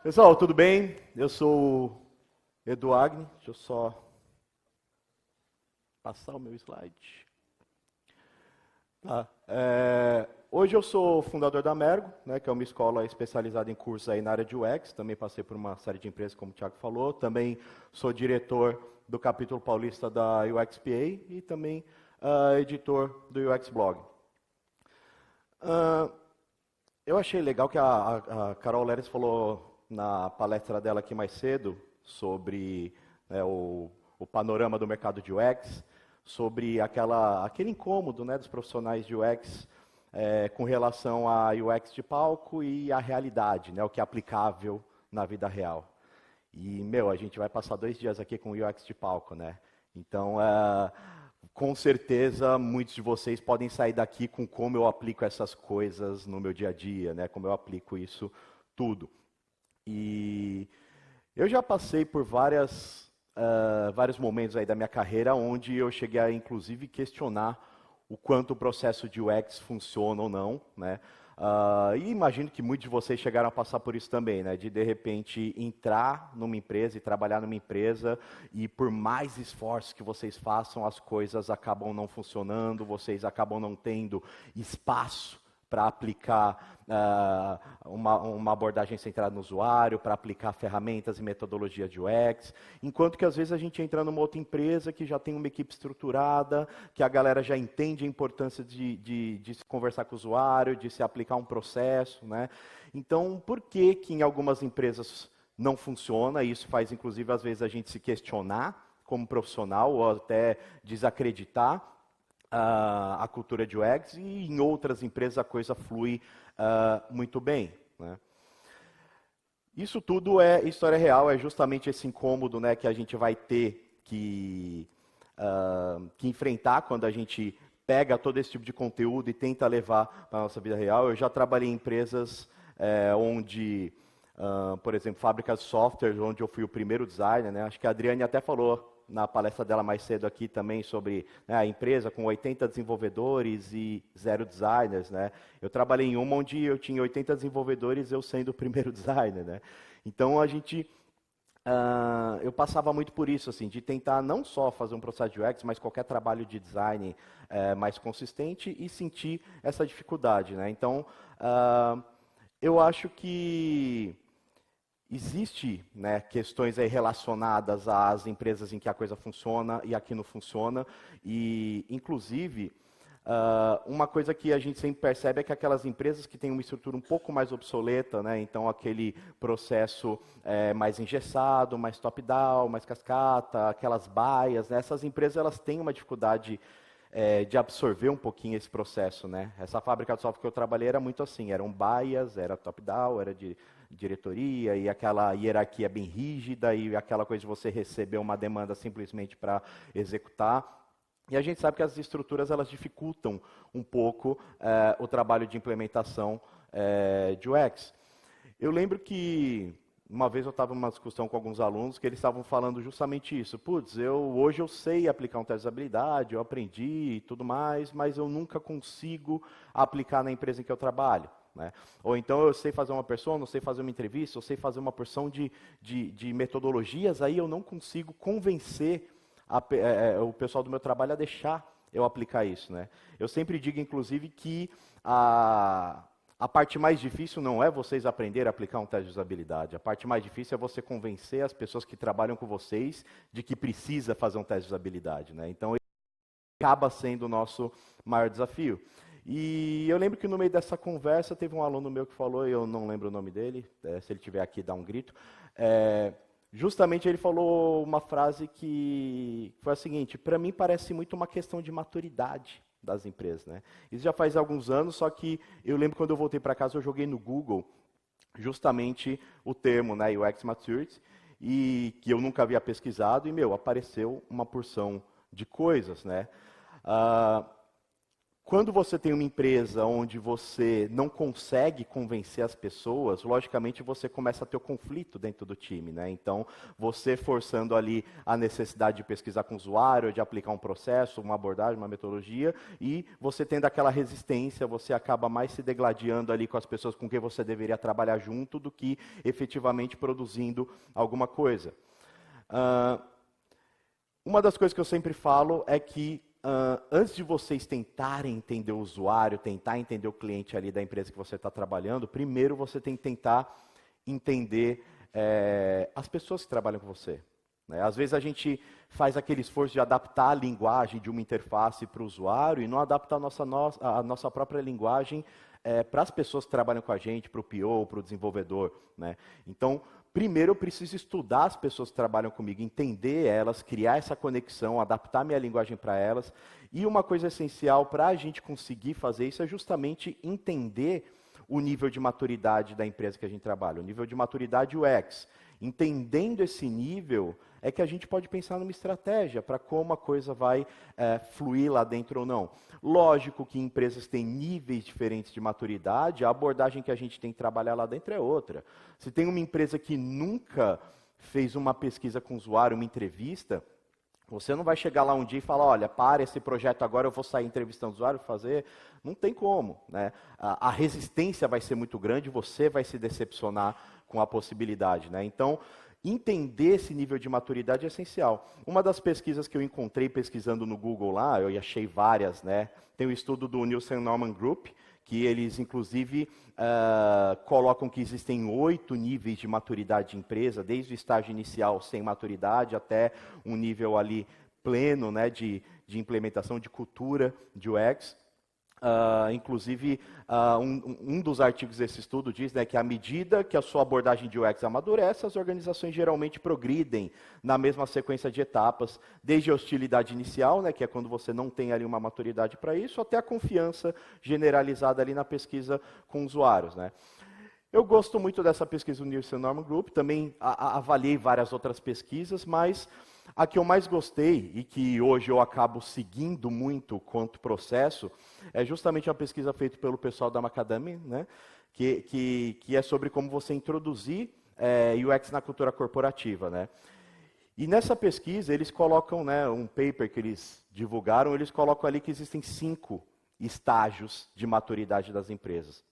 Pessoal, tudo bem? Eu sou o Edu Agni. Deixa eu só passar o meu slide. Tá. Hoje eu sou fundador da Mergo, né, que é uma escola especializada em cursos aí na área de UX. Também passei por uma série de empresas, como o Thiago falou. Também sou diretor do capítulo paulista da UXPA e também editor do UX Blog. Eu achei legal que a Carol Leres falou na palestra dela aqui mais cedo sobre o panorama do mercado de UX, sobre aquele incômodo, né, dos profissionais de UX com relação a UX de palco e a realidade, né, o que é aplicável na vida real. E, a gente vai passar 2 dias aqui com UX de palco, né? Então, com certeza, muitos de vocês podem sair daqui com como eu aplico essas coisas no meu dia a dia, né? Como eu aplico isso tudo. E eu já passei por vários momentos aí da minha carreira onde eu cheguei a, inclusive, questionar o quanto o processo de UX funciona ou não, né? E imagino que muitos de vocês chegaram a passar por isso também, né? De repente entrar numa empresa e trabalhar numa empresa e por mais esforços que vocês façam, as coisas acabam não funcionando, vocês acabam não tendo espaço para aplicar uma abordagem centrada no usuário, para aplicar ferramentas e metodologia de UX, enquanto que às vezes a gente entra numa outra empresa que já tem uma equipe estruturada, que a galera já entende a importância de se conversar com o usuário, de se aplicar um processo, né? Então, por que que em algumas empresas não funciona? Isso faz, inclusive, às vezes a gente se questionar como profissional ou até desacreditar a cultura de UX, e em outras empresas a coisa flui muito bem, né? Isso tudo é história real, é justamente esse incômodo, né, que a gente vai ter que enfrentar quando a gente pega todo esse tipo de conteúdo e tenta levar para a nossa vida real. Eu já trabalhei em empresas onde, por exemplo, fábricas de software, onde eu fui o primeiro designer, né? Acho que a Adriane até falou na palestra dela mais cedo aqui também sobre, né, a empresa com 80 desenvolvedores e 0 designers, né? Eu trabalhei em uma onde eu tinha 80 desenvolvedores, eu sendo o primeiro designer, né? Então eu passava muito por isso, assim, de tentar não só fazer um processo de UX, mas qualquer trabalho de design mais consistente e sentir essa dificuldade, né? Então, eu acho que existe, né, questões aí relacionadas às empresas em que a coisa funciona e aqui não funciona, e inclusive uma coisa que a gente sempre percebe é que aquelas empresas que têm uma estrutura um pouco mais obsoleta, né, então aquele processo mais engessado, mais top-down, mais cascata, aquelas baias, né, essas empresas elas têm uma dificuldade de absorver um pouquinho esse processo, né? Essa fábrica de software que eu trabalhei era muito assim, eram baias, era top-down, era de diretoria, e aquela hierarquia bem rígida, e aquela coisa de você receber uma demanda simplesmente para executar. E a gente sabe que as estruturas elas dificultam um pouco o trabalho de implementação de UX. Eu lembro que uma vez eu estava numa discussão com alguns alunos que eles estavam falando justamente isso. Putz, hoje eu sei aplicar um teste de usabilidade, eu aprendi e tudo mais, mas eu nunca consigo aplicar na empresa em que eu trabalho, né? Ou então eu sei fazer uma persona, eu sei fazer uma entrevista, eu sei fazer uma porção de metodologias, aí eu não consigo convencer o pessoal do meu trabalho a deixar eu aplicar isso, né? Eu sempre digo, inclusive, que a parte mais difícil não é vocês aprenderem a aplicar um teste de usabilidade. A parte mais difícil é você convencer as pessoas que trabalham com vocês de que precisa fazer um teste de usabilidade, né? Então, acaba sendo o nosso maior desafio. E eu lembro que no meio dessa conversa teve um aluno meu que falou, eu não lembro o nome dele, se ele estiver aqui dá um grito, justamente ele falou uma frase que foi a seguinte: para mim parece muito uma questão de maturidade das empresas, né? Isso já faz alguns anos, só que eu lembro quando eu voltei para casa, eu joguei no Google justamente o termo, né, UX Maturity, e que eu nunca havia pesquisado, e, apareceu uma porção de coisas, né? Quando você tem uma empresa onde você não consegue convencer as pessoas, logicamente você começa a ter o conflito dentro do time, né? Então, você forçando ali a necessidade de pesquisar com o usuário, de aplicar um processo, uma abordagem, uma metodologia, e você tendo aquela resistência, você acaba mais se degladiando ali com as pessoas com quem você deveria trabalhar junto do que efetivamente produzindo alguma coisa. Uma das coisas que eu sempre falo é que antes de vocês tentarem entender o usuário, tentar entender o cliente ali da empresa que você está trabalhando, primeiro você tem que tentar entender as pessoas que trabalham com você. Né? Às vezes a gente faz aquele esforço de adaptar a linguagem de uma interface para o usuário e não adaptar a nossa própria linguagem para as pessoas que trabalham com a gente, para o PO, para o desenvolvedor. Né? Então, primeiro eu preciso estudar as pessoas que trabalham comigo, entender elas, criar essa conexão, adaptar minha linguagem para elas. E uma coisa essencial para a gente conseguir fazer isso é justamente entender o nível de maturidade da empresa que a gente trabalha, o nível de maturidade UX. Entendendo esse nível, é que a gente pode pensar numa estratégia para como a coisa vai fluir lá dentro ou não. Lógico que empresas têm níveis diferentes de maturidade, a abordagem que a gente tem que trabalhar lá dentro é outra. Se tem uma empresa que nunca fez uma pesquisa com o usuário, uma entrevista, você não vai chegar lá um dia e falar, olha, para esse projeto agora, eu vou sair entrevistando o usuário, fazer. Não tem como. Né? A resistência vai ser muito grande, você vai se decepcionar com a possibilidade. Né? Então, entender esse nível de maturidade é essencial. Uma das pesquisas que eu encontrei pesquisando no Google lá, eu achei várias, né? Tem o estudo do Nielsen Norman Group, que eles, inclusive, colocam que existem 8 níveis de maturidade de empresa, desde o estágio inicial sem maturidade até um nível ali pleno, né, de implementação de cultura de UX. Inclusive, um dos artigos desse estudo diz, né, que à medida que a sua abordagem de UX amadurece, as organizações geralmente progridem na mesma sequência de etapas, desde a hostilidade inicial, né, que é quando você não tem ali uma maturidade para isso, até a confiança generalizada ali na pesquisa com usuários. Né. Eu gosto muito dessa pesquisa do Nielsen Norman Group, também avaliei várias outras pesquisas, mas a que eu mais gostei, e que hoje eu acabo seguindo muito quanto processo, é justamente uma pesquisa feita pelo pessoal da Macadamia, né, que é sobre como você introduzir UX na cultura corporativa. Né. E nessa pesquisa, eles colocam, né, um paper que eles divulgaram, eles colocam ali que existem 5 estágios de maturidade das empresas.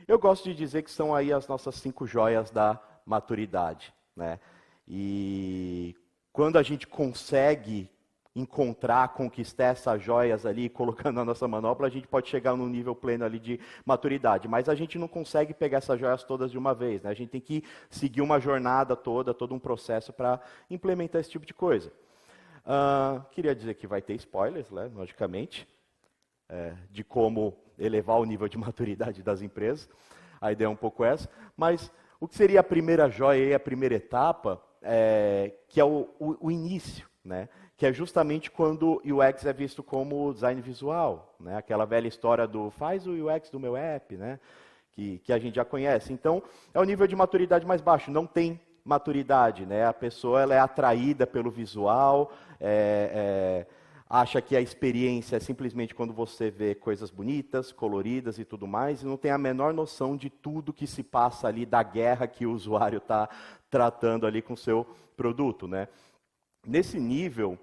Eu gosto de dizer que são aí as nossas 5 joias da maturidade. Né. E quando a gente consegue encontrar, conquistar essas joias ali, colocando na nossa manopla, a gente pode chegar num nível pleno ali de maturidade. Mas a gente não consegue pegar essas joias todas de uma vez. Né? A gente tem que seguir uma jornada toda, todo um processo para implementar esse tipo de coisa. Queria dizer que vai ter spoilers, né, logicamente, de como elevar o nível de maturidade das empresas. A ideia é um pouco essa. Mas o que seria a primeira joia e a primeira etapa, que é o início, né? Que é justamente quando o UX é visto como design visual, né? Aquela velha história do faz o UX do meu app, né? Que a gente já conhece. Então, é o nível de maturidade mais baixo, não tem maturidade, né? A pessoa ela é atraída pelo visual, acha que a experiência é simplesmente quando você vê coisas bonitas, coloridas e tudo mais, e não tem a menor noção de tudo que se passa ali, da guerra que o usuário está tratando ali com o seu produto. Né? Nesse nível,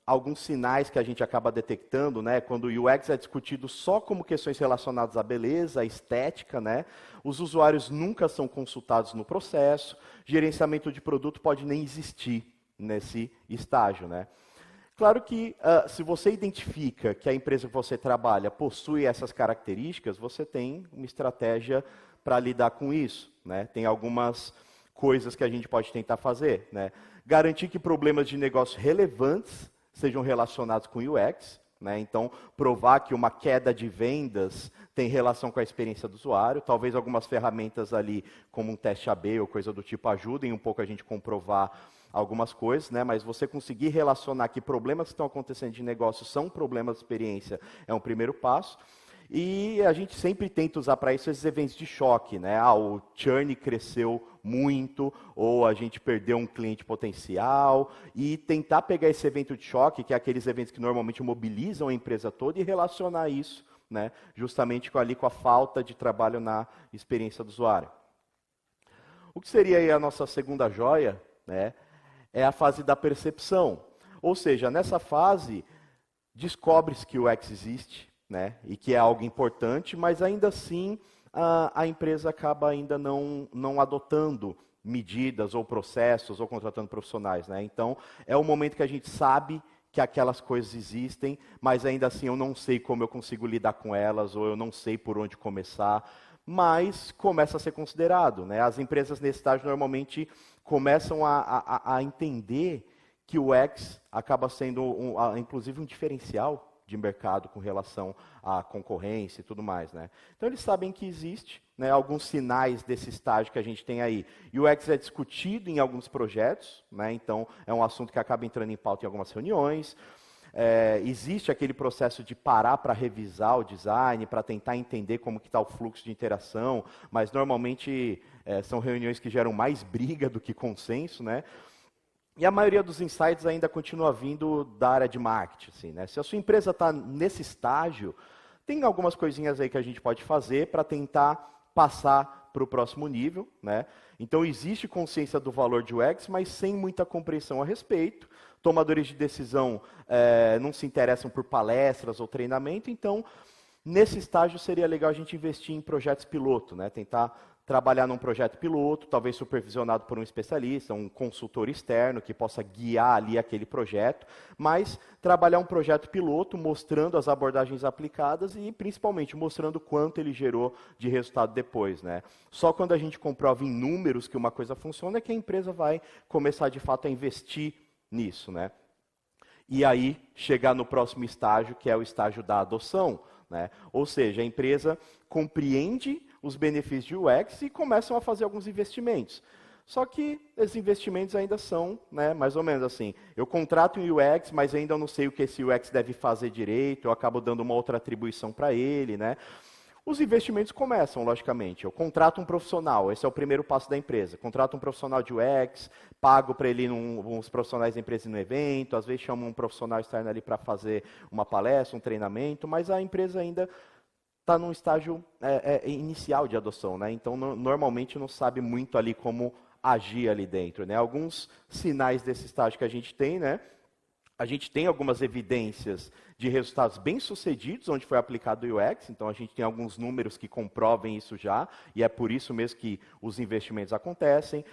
alguns sinais que a gente acaba detectando, né, quando o UX é discutido só como questões relacionadas à beleza, à estética, né, os usuários nunca são consultados no processo, gerenciamento de produto pode nem existir nesse estágio. Né? Claro que, se você identifica que a empresa que você trabalha possui essas características, você tem uma estratégia para lidar com isso. Né? Tem algumas coisas que a gente pode tentar fazer. Né? Garantir que problemas de negócio relevantes sejam relacionados com UX. Né? Então, provar que uma queda de vendas tem relação com a experiência do usuário. Talvez algumas ferramentas ali, como um teste AB ou coisa do tipo, ajudem um pouco a gente comprovar algumas coisas, né? Mas você conseguir relacionar que problemas que estão acontecendo de negócio são problemas de experiência é um primeiro passo. E a gente sempre tenta usar para isso esses eventos de choque, né? Ah, o churn cresceu muito, ou a gente perdeu um cliente potencial, e tentar pegar esse evento de choque, que é aqueles eventos que normalmente mobilizam a empresa toda, e relacionar isso, né, justamente com a falta de trabalho na experiência do usuário. O que seria aí a nossa segunda joia, né, é a fase da percepção. Ou seja, nessa fase, descobre-se que o UX existe, né, e que é algo importante, mas ainda assim a empresa acaba ainda não adotando medidas ou processos ou contratando profissionais, né? Então, é o momento que a gente sabe que aquelas coisas existem, mas ainda assim eu não sei como eu consigo lidar com elas, ou eu não sei por onde começar, mas começa a ser considerado, né? As empresas nesse estágio normalmente começam a entender que o UX acaba sendo, inclusive, um diferencial de mercado com relação à concorrência e tudo mais, né? Então eles sabem que existe, né, alguns sinais desse estágio que a gente tem aí. E o UX é discutido em alguns projetos, né? Então é um assunto que acaba entrando em pauta em algumas reuniões. Existe aquele processo de parar para revisar o design, para tentar entender como que está o fluxo de interação, mas normalmente são reuniões que geram mais briga do que consenso, né? E a maioria dos insights ainda continua vindo da área de marketing, assim, né? Se a sua empresa está nesse estágio, tem algumas coisinhas aí que a gente pode fazer para tentar passar para o próximo nível, né? Então existe consciência do valor de UX, mas sem muita compreensão a respeito. Tomadores de decisão não se interessam por palestras ou treinamento, então nesse estágio seria legal a gente investir em projetos piloto, né? Tentar trabalhar num projeto piloto, talvez supervisionado por um especialista, um consultor externo que possa guiar ali aquele projeto, mas trabalhar um projeto piloto mostrando as abordagens aplicadas e principalmente mostrando quanto ele gerou de resultado depois, né? Só quando a gente comprova em números que uma coisa funciona é que a empresa vai começar de fato a investir nisso, né? E aí chegar no próximo estágio, que é o estágio da adoção, né? Ou seja, a empresa compreende os benefícios de UX e começam a fazer alguns investimentos. Só que esses investimentos ainda são, né, mais ou menos assim, eu contrato um UX, mas ainda não sei o que esse UX deve fazer direito, eu acabo dando uma outra atribuição para ele, né? Os investimentos começam, logicamente. Eu contrato um profissional, esse é o primeiro passo da empresa. Contrato um profissional de UX, pago para ele uns profissionais da empresa no evento, às vezes chamo um profissional externo ali para fazer uma palestra, um treinamento, mas a empresa ainda está num estágio inicial de adoção, né? Então, normalmente não sabe muito ali como agir ali dentro, né? Alguns sinais desse estágio que a gente tem, né? A gente tem algumas evidências de resultados bem-sucedidos onde foi aplicado o UX, então a gente tem alguns números que comprovem isso já, e é por isso mesmo que os investimentos acontecem.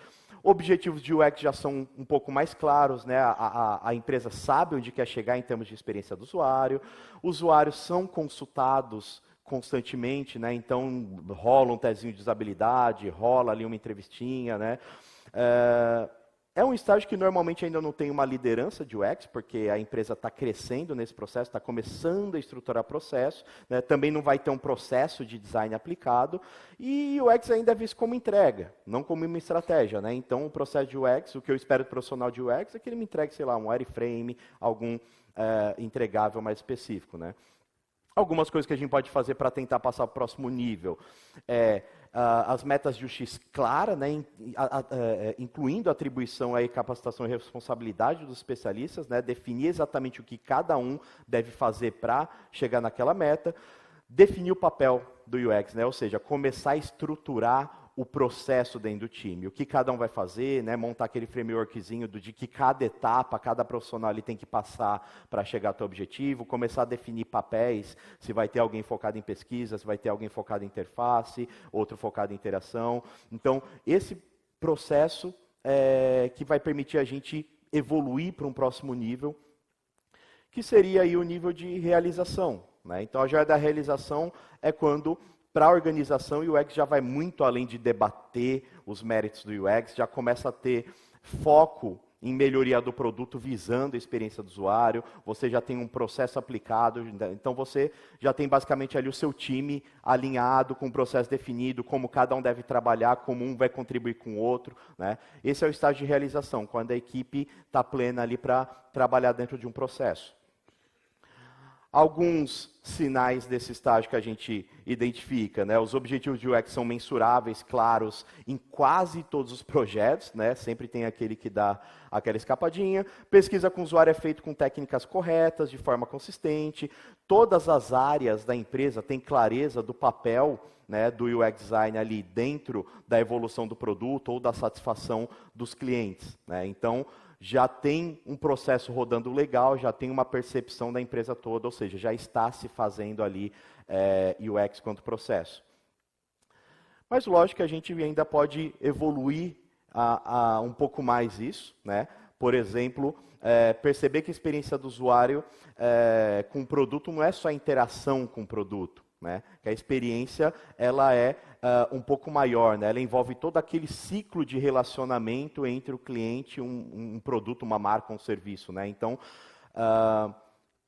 Objetivos de UX já são um pouco mais claros, né? A empresa sabe onde quer chegar em termos de experiência do usuário, usuários são consultados constantemente, né? Então rola um tezinho de usabilidade, rola ali uma entrevistinha, né? É um estágio que normalmente ainda não tem uma liderança de UX, porque a empresa está crescendo nesse processo, está começando a estruturar processo, né? Também não vai ter um processo de design aplicado, e o UX ainda é visto como entrega, não como uma estratégia, né? Então o processo de UX, o que eu espero do profissional de UX é que ele me entregue, sei lá, um wireframe, algum entregável mais específico, né? Algumas coisas que a gente pode fazer para tentar passar para o próximo nível as metas de UX clara, né, incluindo a atribuição aí, capacitação e responsabilidade dos especialistas, né, definir exatamente o que cada um deve fazer para chegar naquela meta, definir o papel do UX, né, ou seja, começar a estruturar o processo dentro do time, o que cada um vai fazer, né, montar aquele frameworkzinho de que cada etapa, cada profissional ali tem que passar para chegar ao teu objetivo, começar a definir papéis, se vai ter alguém focado em pesquisa, se vai ter alguém focado em interface, outro focado em interação. Então, esse processo que vai permitir a gente evoluir para um próximo nível, que seria aí o nível de realização, né? Então, a joia da realização é quando para a organização, o UX já vai muito além de debater os méritos do UX, já começa a ter foco em melhoria do produto visando a experiência do usuário, você já tem um processo aplicado, então você já tem basicamente ali o seu time alinhado, com o processo definido, como cada um deve trabalhar, como um vai contribuir com o outro, né? Esse é o estágio de realização, quando a equipe está plena ali para trabalhar dentro de um processo. Alguns sinais desse estágio que a gente identifica, né? Os objetivos de UX são mensuráveis, claros, em quase todos os projetos, né? Sempre tem aquele que dá aquela escapadinha. Pesquisa com o usuário é feito com técnicas corretas, de forma consistente. Todas as áreas da empresa têm clareza do papel, né, do UX Design ali dentro da evolução do produto ou da satisfação dos clientes, né? Então, já tem um processo rodando legal, já tem uma percepção da empresa toda, ou seja, já está se fazendo ali UX quanto processo. Mas lógico que a gente ainda pode evoluir um pouco mais isso, né? Por exemplo, perceber que a experiência do usuário com o produto não é só a interação com o produto, né? Que a experiência ela é um pouco maior, né? Ela envolve todo aquele ciclo de relacionamento entre o cliente, um produto, uma marca, um serviço, né? Então,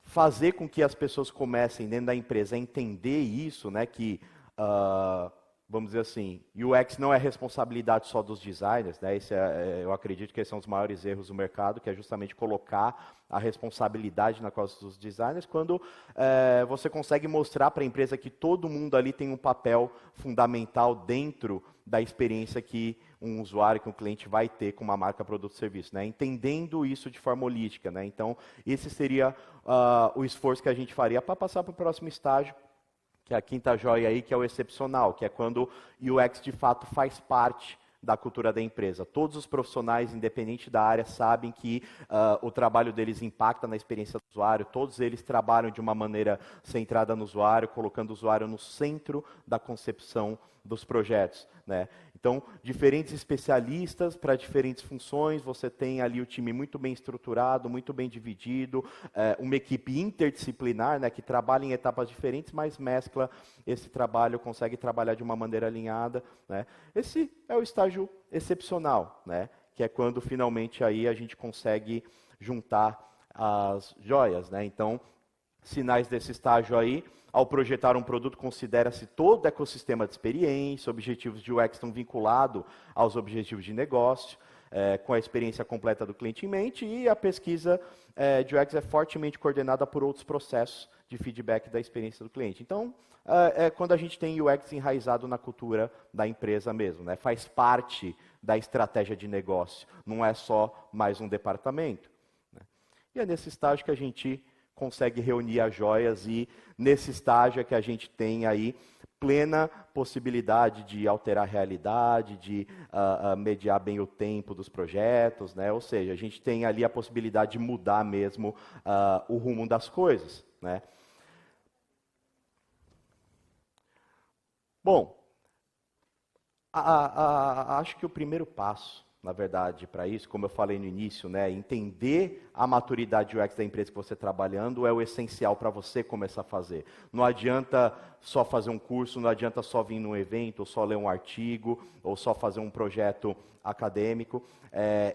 fazer com que as pessoas comecem dentro da empresa a entender isso, né? Que vamos dizer assim, UX não é responsabilidade só dos designers, né? Eu acredito que esses são os maiores erros do mercado, que é justamente colocar a responsabilidade na costa dos designers, quando você consegue mostrar para a empresa que todo mundo ali tem um papel fundamental dentro da experiência que um usuário, que um cliente vai ter com uma marca, produto ou serviço, né? Entendendo isso de forma holística, né? Então, esse seria o esforço que a gente faria para passar para o próximo estágio, que é a quinta joia aí, que é o excepcional, que é quando o UX de fato faz parte da cultura da empresa. Todos os profissionais, independente da área, sabem que o trabalho deles impacta na experiência do usuário, todos eles trabalham de uma maneira centrada no usuário, colocando o usuário no centro da concepção dos projetos, né? Então, diferentes especialistas para diferentes funções, você tem ali o time muito bem estruturado, muito bem dividido, uma equipe interdisciplinar, né, que trabalha em etapas diferentes, mas mescla esse trabalho, consegue trabalhar de uma maneira alinhada, né? Esse é o estágio excepcional, né, que é quando finalmente aí a gente consegue juntar as joias, né? Então, sinais desse estágio aí: ao projetar um produto, considera-se todo o ecossistema de experiência, objetivos de UX estão vinculados aos objetivos de negócio, com a experiência completa do cliente em mente, e a pesquisa de UX é fortemente coordenada por outros processos de feedback da experiência do cliente. Então, é quando a gente tem UX enraizado na cultura da empresa mesmo, né? Faz parte da estratégia de negócio, não é só mais um departamento, né? E é nesse estágio que a gente consegue reunir as joias, e nesse estágio é que a gente tem aí plena possibilidade de alterar a realidade, de mediar bem o tempo dos projetos, né? Ou seja, a gente tem ali a possibilidade de mudar mesmo o rumo das coisas, né? Bom, acho que o primeiro passo, na verdade, para isso, como eu falei no início, né, entender a maturidade UX da empresa que você está trabalhando é o essencial para você começar a fazer. Não adianta só fazer um curso, não adianta só vir num evento, ou só ler um artigo, ou só fazer um projeto acadêmico,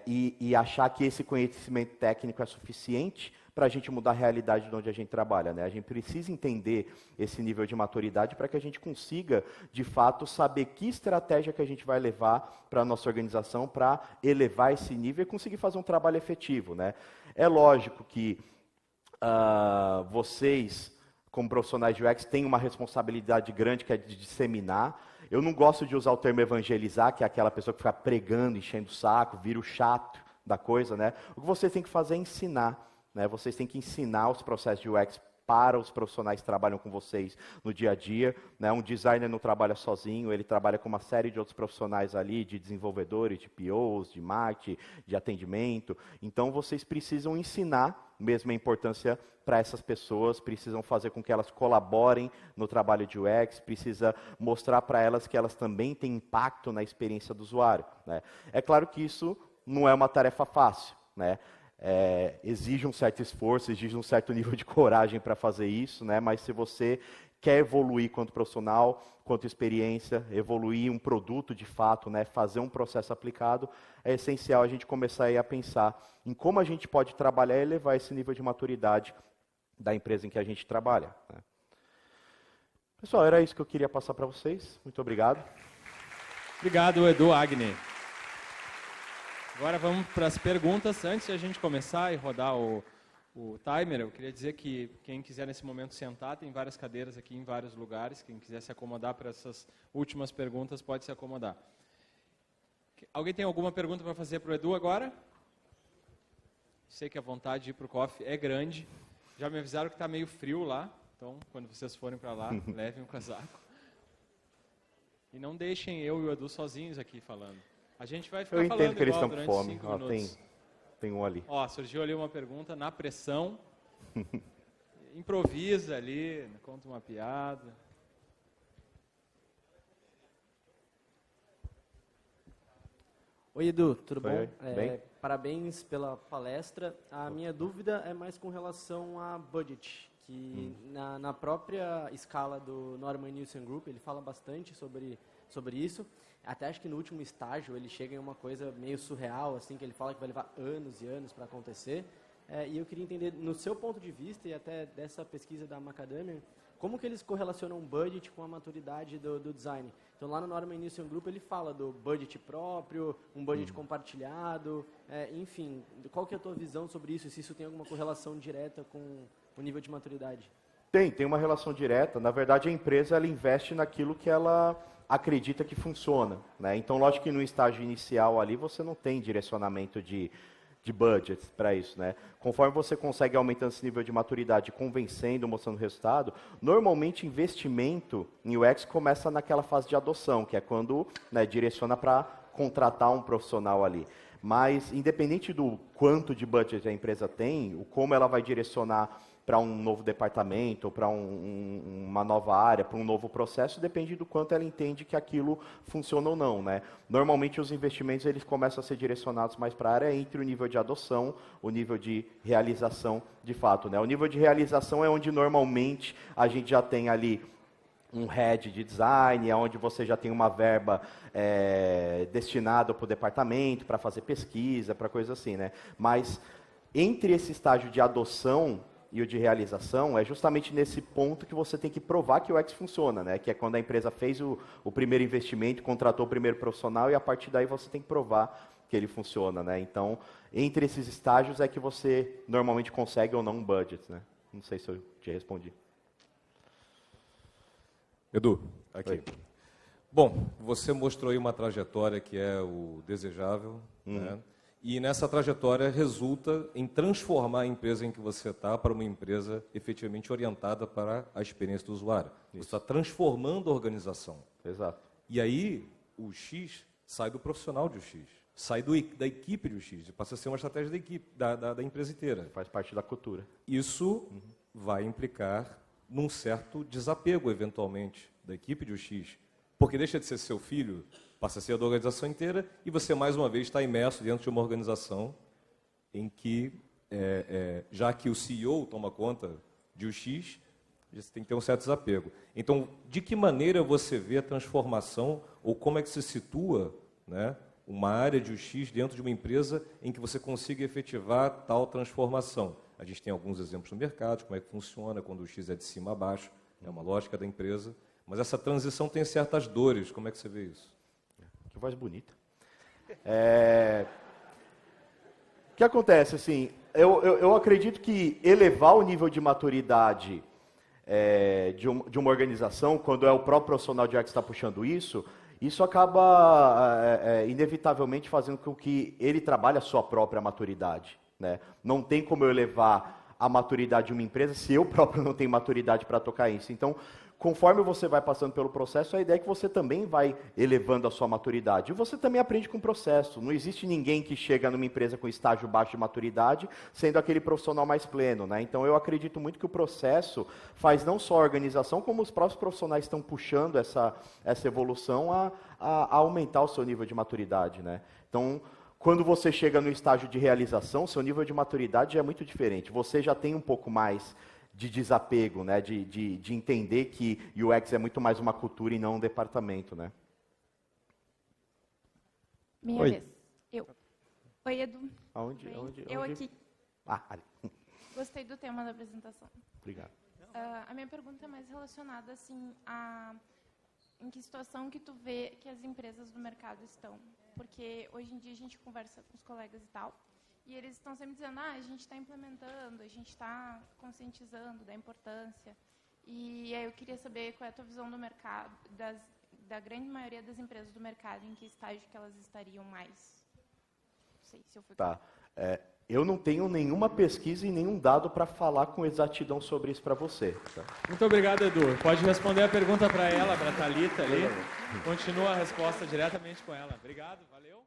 e achar que esse conhecimento técnico é suficiente para a gente mudar a realidade de onde a gente trabalha, né? A gente precisa entender esse nível de maturidade para que a gente consiga, de fato, saber que estratégia que a gente vai levar para a nossa organização para elevar esse nível e conseguir fazer um trabalho efetivo, né? É lógico que vocês, como profissionais de UX, têm uma responsabilidade grande, que é de disseminar. Eu não gosto de usar o termo evangelizar, que é aquela pessoa que fica pregando, enchendo o saco, vira o chato da coisa, né? O que vocês têm que fazer é ensinar, né? Vocês têm que ensinar os processos de UX para os profissionais que trabalham com vocês no dia a dia, né? Um designer não trabalha sozinho, ele trabalha com uma série de outros profissionais ali, de desenvolvedores, de POs, de marketing, de atendimento. Então, vocês precisam ensinar mesmo a importância para essas pessoas, precisam fazer com que elas colaborem no trabalho de UX, precisa mostrar para elas que elas também têm impacto na experiência do usuário, né? É claro que isso não é uma tarefa fácil, né? Exige um certo esforço, exige um certo nível de coragem para fazer isso, né? Mas se você quer evoluir quanto profissional, quanto experiência, evoluir um produto de fato, né? Fazer um processo aplicado, é essencial a gente começar aí a pensar em como a gente pode trabalhar e elevar esse nível de maturidade da empresa em que a gente trabalha, né? Pessoal, era isso que eu queria passar para vocês. Muito obrigado. Obrigado, Edu Agni. Agora vamos para as perguntas. Antes de a gente começar e rodar o o timer, eu queria dizer que quem quiser nesse momento sentar, tem várias cadeiras aqui em vários lugares. Quem quiser se acomodar para essas últimas perguntas, pode se acomodar. Alguém tem alguma pergunta para fazer para o Edu agora? Sei que a vontade de ir para o coffee é grande. Já me avisaram que está meio frio lá, então quando vocês forem para lá, levem um casaco. E não deixem eu e o Edu sozinhos aqui falando. A gente vai ficar Eu falando entendo que eles igual estão com durante fome. 5 minutos. Tem um ali. Ó, surgiu ali uma pergunta na pressão. Improvisa ali, conta uma piada. Oi, Edu, tudo Oi, bom? bem? Parabéns pela palestra. A minha dúvida é mais com relação a budget, que na própria escala do Norman Nielsen Group, ele fala bastante sobre isso. Até acho que no último estágio ele chega em uma coisa meio surreal, assim, que ele fala que vai levar anos e anos para acontecer. E eu queria entender, no seu ponto de vista e até dessa pesquisa da Macadamia, como que eles correlacionam o budget com a maturidade do design? Então, lá no Norman Nielsen Group, ele fala do budget próprio, um budget compartilhado, enfim. Qual que é a tua visão sobre isso? E se isso tem alguma correlação direta com o nível de maturidade? Tem uma relação direta. Na verdade, a empresa ela investe naquilo que ela acredita que funciona, né? Então, lógico que no estágio inicial ali, você não tem direcionamento de budget para isso, né? Conforme você consegue aumentando esse nível de maturidade, convencendo, mostrando resultado, normalmente investimento em UX começa naquela fase de adoção, que é quando, né, direciona para contratar um profissional ali. Mas, independente do quanto de budget a empresa tem, o como ela vai direcionar para um novo departamento, ou para uma nova área, para um novo processo, depende do quanto ela entende que aquilo funciona ou não, né? Normalmente os investimentos eles começam a ser direcionados mais para a área entre o nível de adoção, o nível de realização de fato, né? O nível de realização é onde normalmente a gente já tem ali um head de design, onde você já tem uma verba destinada para o departamento, para fazer pesquisa, para coisa assim, né? Mas entre esse estágio de adoção e o de realização, é justamente nesse ponto que você tem que provar que o UX funciona, né? Que é quando a empresa fez o primeiro investimento, contratou o primeiro profissional e a partir daí você tem que provar que ele funciona, né? Então, entre esses estágios é que você normalmente consegue ou não um budget, né? Não sei se eu te respondi. Edu, aqui. Oi. Bom, você mostrou aí uma trajetória que é o desejável, né? E nessa trajetória resulta em transformar a empresa em que você está para uma empresa efetivamente orientada para a experiência do usuário. Você está transformando a organização. Exato. E aí o X sai do profissional de o X, sai da equipe de o X, e passa a ser uma estratégia da equipe, da empresa inteira. Faz parte da cultura. Isso vai implicar num certo desapego, eventualmente, da equipe de o X, porque deixa de ser seu filho, passa a ser da organização inteira, e você, mais uma vez, está imerso dentro de uma organização em que, já que o CEO toma conta de o X, você tem que ter um certo desapego. Então, de que maneira você vê a transformação, ou como é que se situa, né, uma área de UX dentro de uma empresa em que você consiga efetivar tal transformação? A gente tem alguns exemplos no mercado, como é que funciona quando o X é de cima a baixo, é uma lógica da empresa, mas essa transição tem certas dores, como é que você vê isso? Que voz bonita. O que acontece, assim, eu acredito que elevar o nível de maturidade de uma organização, quando é o próprio profissional de UX que está puxando isso acaba inevitavelmente fazendo com que ele trabalhe a sua própria maturidade, né? Não tem como eu elevar a maturidade de uma empresa se eu próprio não tenho maturidade para tocar isso. Então, conforme você vai passando pelo processo, a ideia é que você também vai elevando a sua maturidade. E você também aprende com o processo. Não existe ninguém que chega numa empresa com estágio baixo de maturidade, sendo aquele profissional mais pleno, né? Então, eu acredito muito que o processo faz não só a organização, como os próprios profissionais estão puxando essa evolução a aumentar o seu nível de maturidade, né? Então, quando você chega no estágio de realização, seu nível de maturidade já é muito diferente. Você já tem um pouco mais de desapego, né? De entender que UX é muito mais uma cultura e não um departamento, né? Minha Oi. vez. Eu. Oi, Edu. Aonde? Eu aqui. Ah, ali. Gostei do tema da apresentação. Obrigado. A minha pergunta é mais relacionada, assim, em que situação que tu vê que as empresas do mercado estão. Porque hoje em dia a gente conversa com os colegas e tal, E eles estão sempre dizendo, a gente está implementando, a gente está conscientizando da importância. E aí eu queria saber qual é a tua visão do mercado, da grande maioria das empresas do mercado, em que estágio que elas estariam mais. Não sei se eu fui... Tá. Eu não tenho nenhuma pesquisa e nenhum dado para falar com exatidão sobre isso para você. Tá? Muito obrigado, Edu. Pode responder a pergunta para ela, para a Thalita ali. Continua a resposta diretamente com ela. Obrigado, valeu.